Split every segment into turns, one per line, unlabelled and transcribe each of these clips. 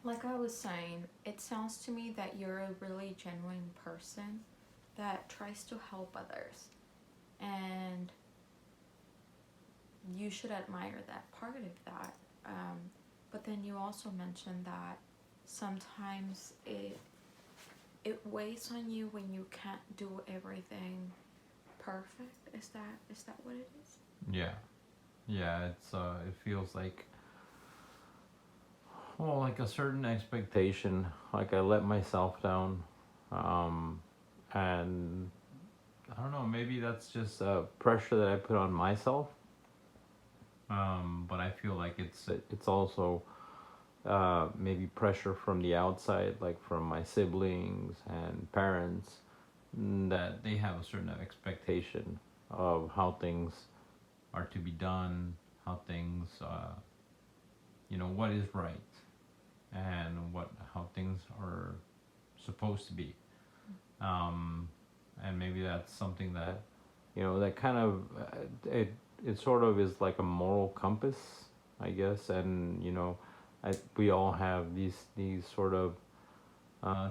Like I was saying, it sounds to me that you're a really genuine person that tries to help others. And you should admire that part of that. Um, but then you also mentioned that sometimes it weighs on you when you can't do everything perfect. Is that what it is?
Yeah, yeah. It feels like, well, like a certain expectation. Like I let myself down, um, and I don't know. Maybe that's just pressure that I put on myself. But I feel like it's also maybe pressure from the outside, like from my siblings and parents, that they have a certain expectation of how things are to be done, how things, what is right, and how things are supposed to be. Um, and maybe that's something that, that kind of it sort of is like a moral compass, I guess. And we all have these sort of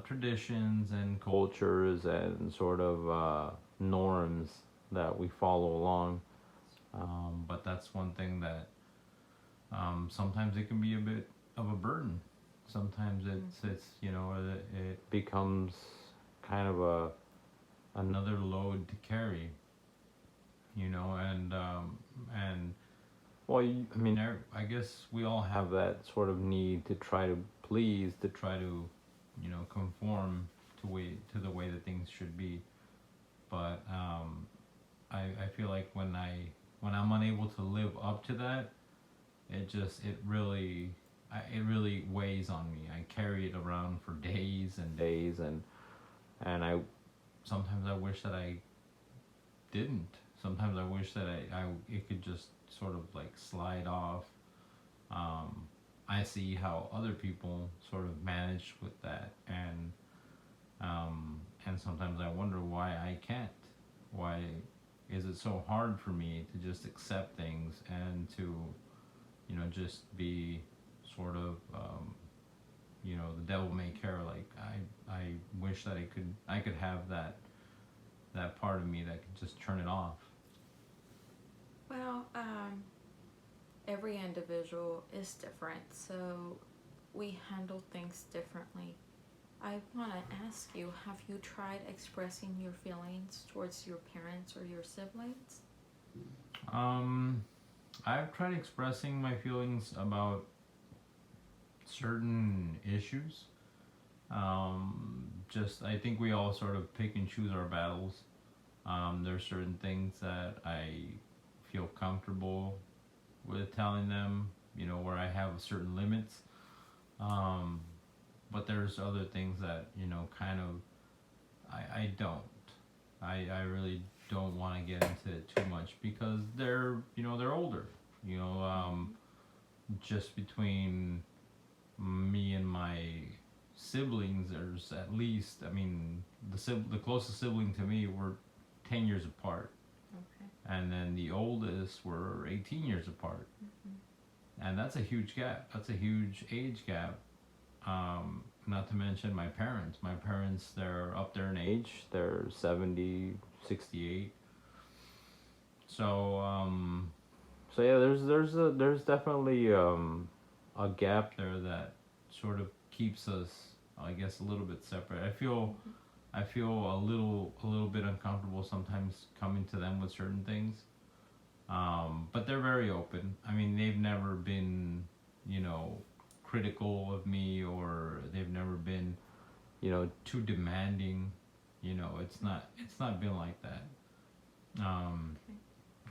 traditions and cultures and sort of norms that we follow along. But that's one thing that sometimes it can be a bit of a burden. Sometimes it's it becomes kind of another load to carry, and well, I mean, I guess we all have that sort of need to try to please, to try to, conform to the way that things should be. But I feel like when I'm unable to live up to that, it really weighs on me. I carry it around for days and days, and I sometimes I wish that I didn't. Sometimes I wish that I it could just sort of like slide off. Um, I see how other people sort of manage with that, and sometimes I wonder why I can't. Why is it so hard for me to just accept things and to, just be sort of, the devil may care. Like I wish that I could have that part of me that could just turn it off.
Well, every individual is different, so we handle things differently. I want to ask you, have you tried expressing your feelings towards your parents or your siblings?
Um, I've tried expressing my feelings about certain issues. Just I think we all sort of pick and choose our battles. There's certain things that I feel comfortable with telling them, where I have certain limits. Um, but there's other things that, kind of I don't. I really don't want to get into it too much because they're older. You know, um,
Mm-hmm.
just between me and my siblings, there's at least, I mean, the closest sibling to me, we're 10 years apart,
Okay.
and then the oldest were 18 years apart,
Mm-hmm.
and that's a huge gap. That's a huge age gap. Not to mention my parents. My parents, they're up there in age. They're 70, 68. So, so yeah, there's definitely a gap there that sort of keeps us, I guess, a little bit separate.
Mm-hmm.
I feel a little bit uncomfortable sometimes coming to them with certain things. But they're very open. I mean, they've never been, you know, critical of me, or they've never been, too demanding. It's not been like that. Um,
Okay.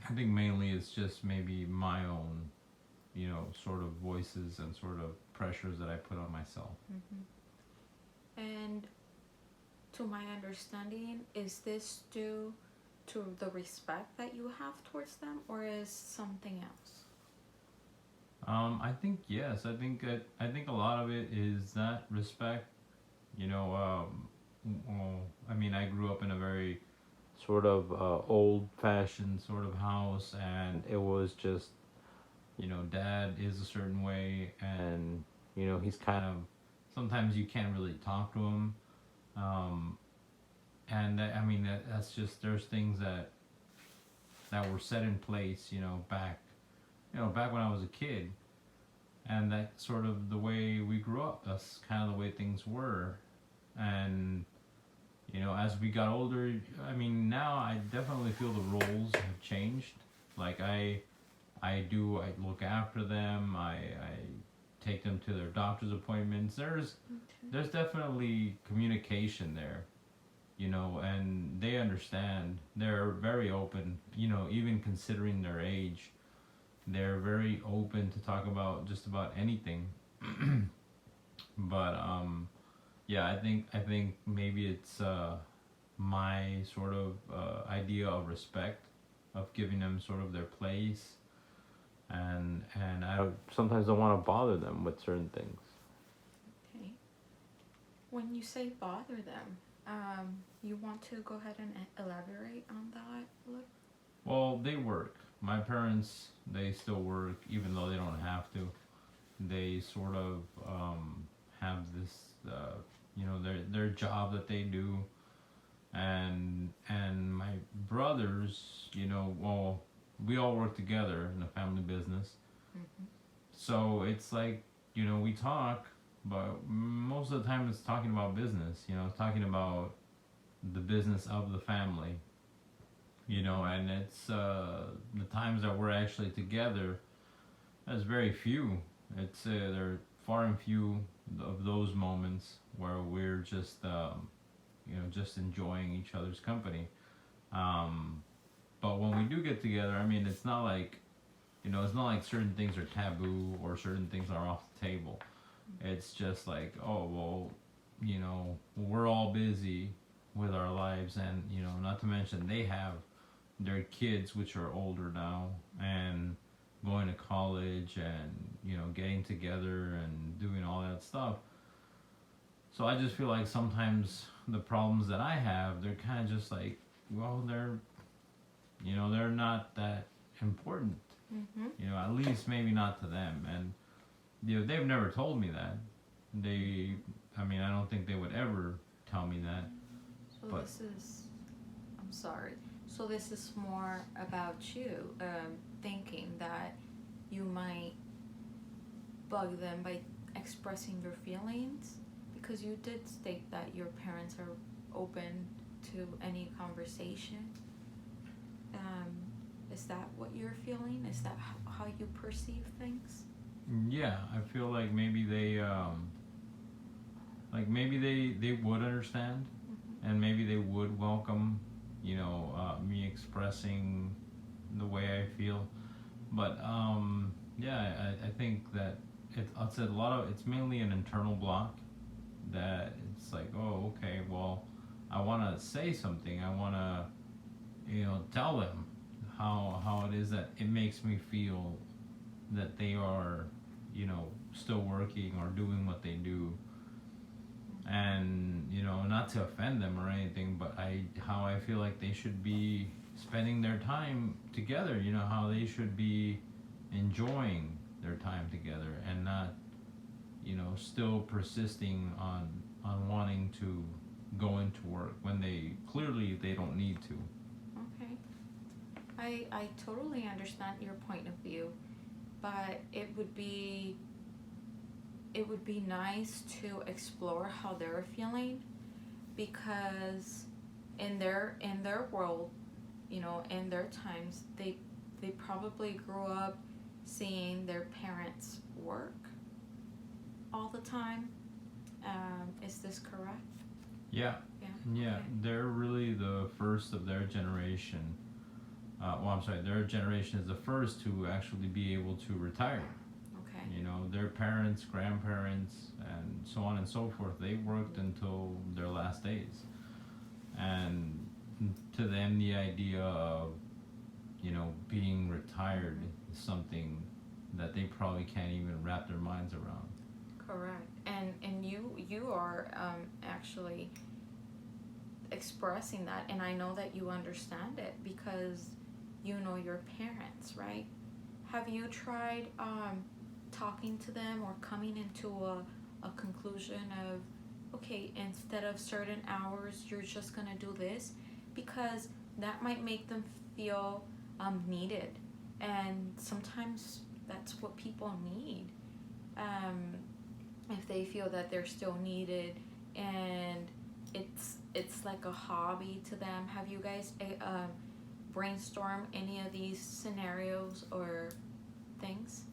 I think mainly it's just maybe my own, sort of voices and sort of pressures that I put on myself.
Mm-hmm. And to my understanding, is this due to the respect that you have towards them, or is something else?
I think yes. I think a lot of it is that respect. You know, well, I mean, I grew up in a very sort of old-fashioned sort of house, and it was just, dad is a certain way, and he's kind of sometimes you can't really talk to them. Um, and I mean that's just there's things that were set in place, back when I was a kid, and that sort of the way we grew up. That's kind of the way things were, and as we got older, I mean, now I definitely feel the roles have changed. Like I look after them. I take them to their doctor's appointments. There's definitely communication there, and they understand. They're very open, even considering their age. They're very open to talk about just about anything. But yeah, I think maybe it's my sort of idea of respect, of giving them sort of their place, and I sometimes don't want to bother them with certain things.
Okay. When you say bother them, you want to go ahead and elaborate on that a little?
Well, they work. My parents, they still work, even though they don't have to. They sort of have this, their job that they do, and my brothers, well, we all work together in a family business.
Mm-hmm.
So it's like, we talk, but most of the time it's talking about business. Talking about the business of the family. And it's the times that we're actually together. There's very few. There are far and few of those moments where we're just enjoying each other's company. But when we do get together, I mean, it's not like certain things are taboo or certain things are off the table. It's just like, oh well, we're all busy with our lives, and not to mention they have their kids, which are older now, and going to college, and getting together and doing all that stuff. So I just feel like sometimes the problems that I have, they're kind of just like, well, they're not that important.
Mm-hmm.
At least maybe not to them, and they've never told me that. I mean, I don't think they would ever tell me that.
So
But
I'm sorry. So this is more about you thinking that you might bug them by expressing your feelings, because you did state that your parents are open to any conversation. Is that what you're feeling? Is that how you perceive things?
yeah, I feel like maybe they would understand,
Mm-hmm.
and maybe they would welcome, me expressing the way I feel. But yeah, I think that it's a lot of it's mainly an internal block, that it's like, oh, okay, well, I want to say something. I want to, tell them how it is that it makes me feel that they are, still working or doing what they do, and not to offend them or anything, but how I feel like they should be spending their time together. How they should be enjoying their time together, and not still persisting on wanting to go into work when they don't need to.
Okay. I totally understand your point of view, but it would be nice to explore how they're feeling, because in their world, in their times, they probably grew up seeing their parents work all the time. Is this correct?
Yeah,
Yeah.
yeah,
Okay.
they're really the first of their generation. Well, I'm sorry, their generation is the first to actually be able to retire.
Okay.
Their parents, grandparents, and so on and so forth, they worked until their last days. And to them, the idea of, being retired is something that they probably can't even wrap their minds around.
Correct. And you are actually expressing that, and I know that you understand it because you know your parents, right? Have you tried talking to them or coming into a a conclusion of, okay, instead of certain hours, you're just gonna do this, because that might make them feel needed, and sometimes that's what people need. Um, if they feel that they're still needed, and it's like a hobby to them. Have you guys brainstorm any of these scenarios or things?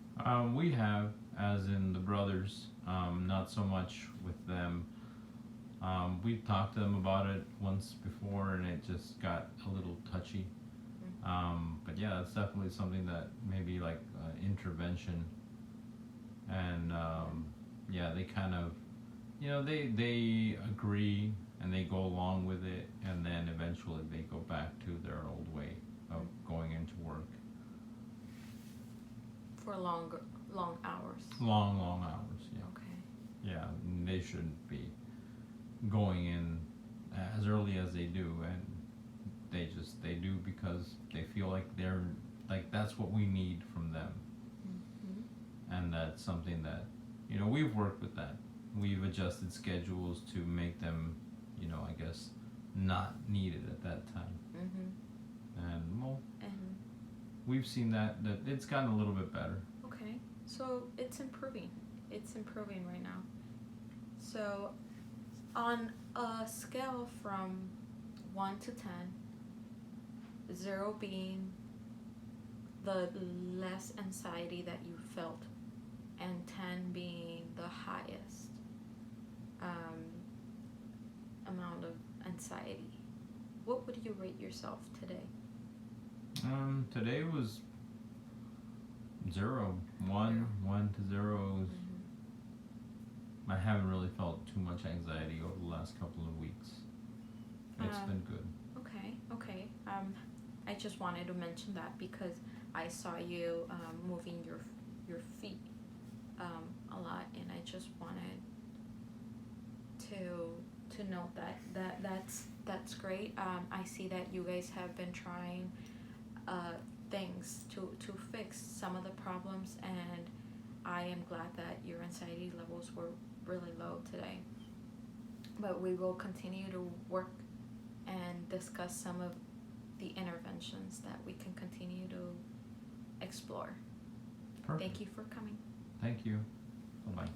We have, as in the brothers, not so much with them. We've talked to them about it once before, and it just got a little touchy. But yeah, it's definitely something that maybe like intervention, and yeah, they kind of, they agree and they go along with it, and then eventually they go back to their old way of going into work.
For long hours.
Long hours. Yeah.
Okay.
Yeah, they shouldn't be going in as early as they do, and they do because they feel like they're like that's what we need from them, and that's something that we've worked with that. We've adjusted schedules to make them, I guess, not needed at that time, and well,
And
we've seen that it's gotten a little bit better.
okay, so it's improving. It's improving right now. So, on a scale from 1 to 10, 0 being the less anxiety that you felt, and 10 being the highest amount of anxiety, what would you rate yourself today?
Today was 0, 1, 1 to 0. I haven't really felt too much anxiety over the last couple of weeks. It's been good.
Okay. I just wanted to mention that because I saw you moving your feet a lot, and I just wanted to note that's great. I see that you guys have been trying things to fix some of the problems, and I am glad that your anxiety levels were really low today. But we will continue to work and discuss some of the interventions that we can continue to explore.
Perfect.
Thank you for coming.
Thank you. Bye-bye.